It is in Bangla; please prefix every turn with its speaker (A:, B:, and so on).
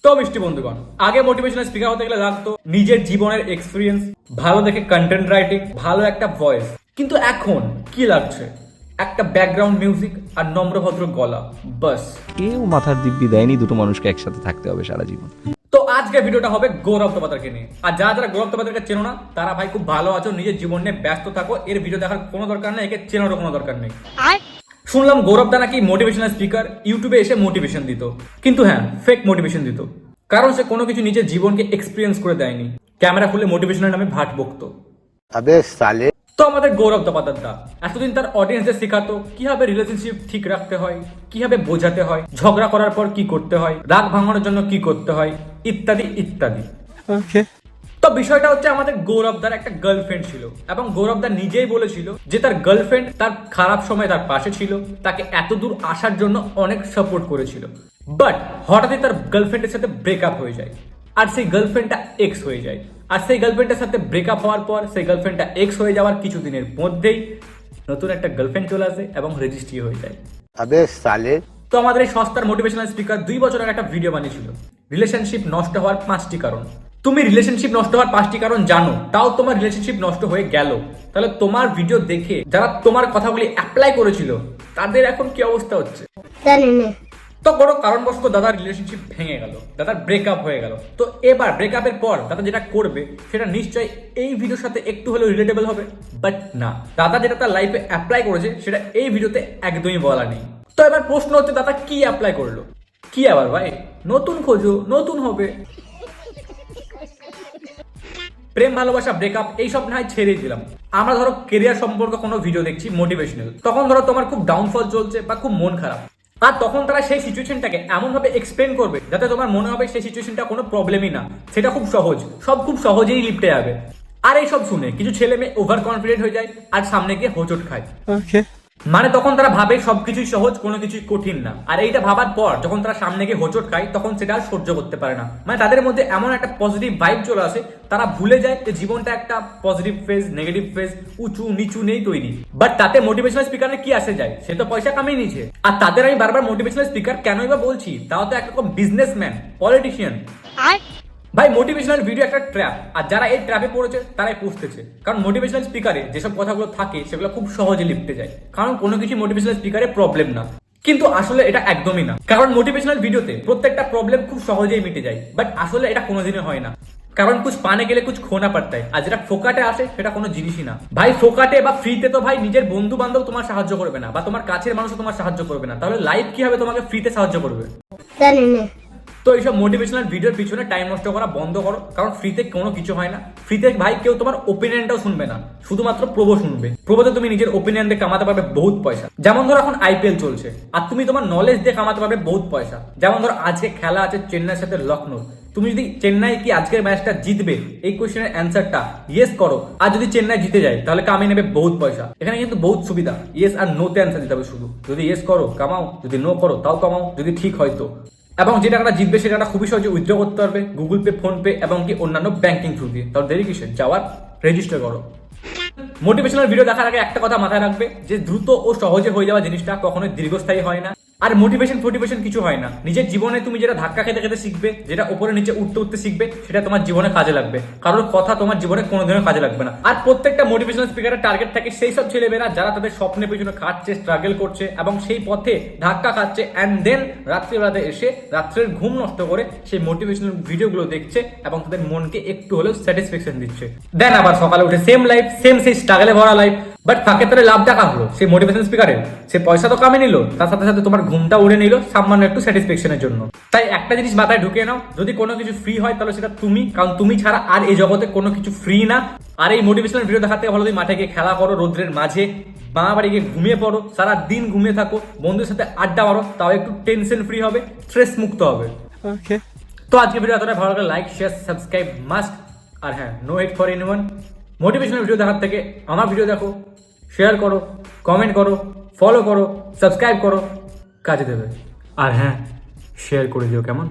A: তো মিষ্টি বন্ধুগণ, আগে মোটিভেশনাল স্পিকার হতে গেলে লাগতো নিজের জীবনের এক্সপিরিয়েন্স, ভালো দেখে কন্টেন্ট রাইটিং, ভালো একটা ভয়েস। কিন্তু এখন কি লাগছে? একটা ব্যাকগ্রাউন্ড মিউজিক আর নম্র ভদ্র গলা, বাস।
B: কেউ মাথার দিব্যি দেয়নি দুটো মানুষকে একসাথে থাকতে হবে সারা জীবন।
A: তো আজকে ভিডিওটা হবে গৌরব তপাতারকে নিয়ে। আর যারা গৌরব তপাতারকে চেনো না তারা ভাই খুব ভালো আছো, নিজের জীবন নিয়ে ব্যস্ত থাকো, এর ভিডিও দেখার কোনো দরকার নেই, একে চেনারও কোনো দরকার নেই। শুনলাম গৌরব দা নাকি মোটিভেশনাল স্পিকার, ইউটিউবে এসে মোটিভেশন দিত, কিন্তু হ্যাঁ, ফেক মোটিভেশন দিত, কারণ সে কোনো কিছু নিজের জীবনকে এক্সপিরিয়েন্স করে দেয়নি, ক্যামেরা খুলে মোটিভেশনের নামে ভাট বকতো।
C: अबे साले।
A: তো আমাদের গৌরব তপাতার দা এতদিন তার অডিয়েন্সদের শেখাতো কিভাবে রিলেশনশিপ ঠিক রাখতে হয়, কিভাবে বোঝাতে হয়, ঝগড়া করার পর কি করতে হয়, রাগ ভাঙানোর জন্য কি করতে হয়, ইত্যাদি ইত্যাদি। তো বিষয়টা হচ্ছে, আমাদের গৌরব দার একটা গার্লফ্রেন্ড ছিল এবং গৌরব দা নিজেই বলেছিল যে তার গার্লফ্রেন্ড তার খারাপ সময় তার পাশে ছিল, তাকে এত দূর আসার জন্য অনেক সাপোর্ট করেছিল। বাট হঠাৎই তার গার্লফ্রেন্ডের সাথে ব্রেকআপ হয়ে যায়, আর সেই গার্লফ্রেন্ডটা এক্স হয়ে যায়। আর সেই গার্লফ্রেন্ডের সাথে ব্রেকআপ হওয়ার পর সেই গার্লফ্রেন্ডটা এক্স হয়ে যাওয়ার কিছুদিনের মধ্যেই নতুন একটা গার্লফ্রেন্ড চলে আসে এবং রেজিস্ট্রি হয়ে যায়।
C: अबे साले।
A: তো আমাদের এই সস্তার মোটিভেশনাল স্পিকার 2 বছর আগে একটা ভিডিও বানিয়েছিল, রিলেশনশিপ নষ্ট হওয়ার 5টি কারণ। তুমি রিলেশনশিপ নষ্ট হওয়ার 5টি কারণ জানো, তাও তোমার রিলেশনশিপ নষ্ট হয়ে গেল, তাহলে তোমার ভিডিও দেখে যারা তোমার কথাগুলি অ্যাপ্লাই করেছিল তাদের এখন কি অবস্থা হচ্ছে? তো বড় কারণবশত দাদার রিলেশনশিপ ভেঙে গেল, দাদার ব্রেকআপ হয়ে গেল। তো এবার ব্রেকআপের পর দাদা যেটা করবে সেটা নিশ্চয়ই এই ভিডিওর সাথে একটু হলেও রিলেটেবল হবে, বাট না, দাদা যেটা তার লাইফে অ্যাপ্লাই করেছে সেটা এই ভিডিওতে একদমই বলা নেই। তো এবার প্রশ্ন হচ্ছে, দাদা কি অ্যাপ্লাই করলো? কি আবার ভাই, নতুন খোঁজো, নতুন হবে। প্রেম ভালোবাসা ব্রেকআপ এইসব না হয় ছেড়েই দিলাম, আমরা ধরো কেরিয়ার সম্পর্কে কোনো ভিডিও দেখছি মোটিভেশনাল, তখন ধরো তোমার খুব ডাউনফল চলছে বা খুব মন খারাপ, আর তখন তারা সেই সিচুয়েশনটাকে এমন ভাবে এক্সপ্লেন করবে যাতে তোমার মনে হবে সেই সিচুয়েশনটা কোনো প্রবলেমই না, সেটা খুব সহজ, সব খুব সহজেই লিপটে যাবে। আর এইসব শুনে কিছু ছেলে মেয়ে ওভার কনফিডেন্ট হয়ে যায় আর সামনে গিয়ে হোঁচট খায়। মানে তখন তারা ভাবে সবকিছুই সহজ, কোনো কিছুই কঠিন না, আর এইটা ভাবার পর যখন তারা সামনে গিয়ে হোঁচট খায় তখন সেটা আর সহ্য করতে পারে না। মানে তাদের মধ্যে এমন একটা পজিটিভ ভাইব চলে আসে, তারা ভুলে যায় যে জীবনটা একটা পজিটিভ ফেজ, নেগেটিভ ফেজ, উঁচু নিচু নেই তৈরি। বাট তাতে মোটিভেশনাল স্পিকারের কি আসে যায়, সে তো পয়সা কামিয়ে নিয়েছে। আর তাদের আমি বারবার মোটিভেশনাল স্পিকার কেনই বা বলছি, তাও তো একরকম বিজনেসম্যান, পলিটিশিয়ান। ভাই মোটিভেশনাল ভিডিও একটা ট্র্যাপ, আর যারা এই ট্র্যাপে পড়েছে তারাই পুষতেছে, কারণ মোটিভেশনাল স্পিকারে যেসব কথাগুলো থাকে সেগুলো খুব সহজে লিপটে যায়, কারণ কোনো কিছু মোটিভেশনাল স্পিকারে প্রবলেম না। কিন্তু আসলে এটা একদমই না, কারণ মোটিভেশনাল ভিডিওতে প্রত্যেকটা প্রবলেম খুব সহজেই মিটে যায়, বাট আসলে এটা কোনোদিনই হয় না, কারণ কুছ পানে গেলে কুছ খোনা পড়তা है, আর যেটা ফোকাটে আসে সেটা কোনো জিনিসই না। ভাই ফোকাটে বা ফ্রিতে তো ভাই নিজের বন্ধু বান্ধব তোমার সাহায্য করবে না, বা তোমার কাছের মানুষ তোমার সাহায্য করবে না, তাহলে লাইফ কি হবে তোমাকে ফ্রিতে সাহায্য করবে? তো এইসব মোটিভেশনাল ভিডিওর পিছনে টাইম নষ্ট করা বন্ধ করো, কারণ ফ্রিতে কোনো কিছু হয় না। ফ্রিতে ভাই কেউ তোমার ওপিনিয়নটাও শুনবে না, শুধুমাত্র প্রবো শুনবে। প্রবোতে তুমি নিজের ওপিনিয়ন দিয়ে কামাতে পারবে বহুত পয়সা, যেমন ধরো এখন আইপিএল চলছে, আর তুমি তোমার নলেজ দিয়ে কামাতে পারবে বহুত পয়সা। যেমন ধরো আজকে খেলা আছে চেন্নাইয়ের সাথে লখনৌ, তুমি যদি চেন্নাই কি আজকের ম্যাচটা জিতবে এই কোশ্চেনের অ্যান্সারটা ইয়েস করো, আর যদি চেন্নাই জিতে যায় তাহলে কামিয়ে নেবে বহুত পয়সা। এখানে কিন্তু বহুত সুবিধা, ইয়েস আর নোতে অ্যান্সার দিতে হবে শুধু, যদি ইয়েস করো কামাও, যদি নো করো তাও কামাও, যদি ঠিক হয় তো। এবং যে টাকাটা জিতবে সে টাকাটা খুবই সহজে উইথড্র করতে পারবে গুগল পে, ফোন পে এবং কি অন্যান্য ব্যাংকিং থ্রু দিয়ে। তাহলে দেরি কিসের, যাওয়ার রেজিস্টার করো। মোটিভেশনাল ভিডিও দেখার আগে একটা কথা মাথায় রাখবে, যে দ্রুত ও সহজে হয়ে যাওয়া জিনিসটা কখনোই দীর্ঘস্থায়ী হয় না। আর মোটিভেশন কিছু হয় না, নিজের জীবনে তুমি যেটা ধাক্কা খেতে খেতে শিখবে, যেটা উপরে নিচে উঠতে উঠতে শিখবে, সেটা তোমার জীবনে কাজে লাগবে, কারোর কথা তোমার জীবনে কোনোদিনও কাজে লাগবে না। আর প্রত্যেকটা মোটিভেশনাল স্পিকারের টার্গেট থাকে সেই সব ছেলেমেয়েরা যারা তাদের স্বপ্নের পেছনে খাটছে, স্ট্রাগল করছে এবং সেই পথে ধাক্কা খাচ্ছে, অ্যান্ড দেন রাত্রিবেলাতে এসে রাত্রের ঘুম নষ্ট করে সেই মোটিভেশনাল ভিডিওগুলো দেখছে এবং তাদের মনকে একটু হলেও স্যাটিসফ্যাকশন দিচ্ছে। দেন আবার সকালে উঠে সেম লাইফ, সেম সেই স্ট্রাগলে ভরা লাইফ, বাট ফাঁকে তাহলে লাভ দেখা হলো সেই মোটিভেশনাল স্পিকারের, সে পয়সা তো কামিয়ে নিল, তার সাথে সাথে তোমার ঘুমটা উড়ে নিল সামান্য একটু স্যাটিসফ্যাকশনের জন্য। তাই একটা জিনিস মাথায় ঢুকিয়ে নাও, যদি কোনো কিছু ফ্রি হয় তাহলে সেটা তুমি, কারণ তুমি ছাড়া আর এই জগতে কোনো কিছু ফ্রি না। আর এই মোটিভেশনাল ভিডিও দেখাতে ভালো তুমি মাঠে গিয়ে খেলা করো রোদ্রের মাঝে, মা বাড়ি গিয়ে ঘুমিয়ে পড়ো, সারা দিন ঘুমিয়ে থাকো, বন্ধুদের সাথে আড্ডা মারো, তাও একটু টেনশন ফ্রি হবে, স্ট্রেস মুক্ত হবে। তো আজকে ভিডিও এতটা ভালো লাগলে লাইক শেয়ার সাবস্ক্রাইব মাস্ট। আর হ্যাঁ, no hate for anyone. Motivational video দেখার থেকে আমার ভিডিও দেখো, শেয়ার করো, কমেন্ট করো, ফলো করো, সাবস্ক্রাইব করো, কাজে দেবে। আর হ্যাঁ, শেয়ার করে দিও কেমন।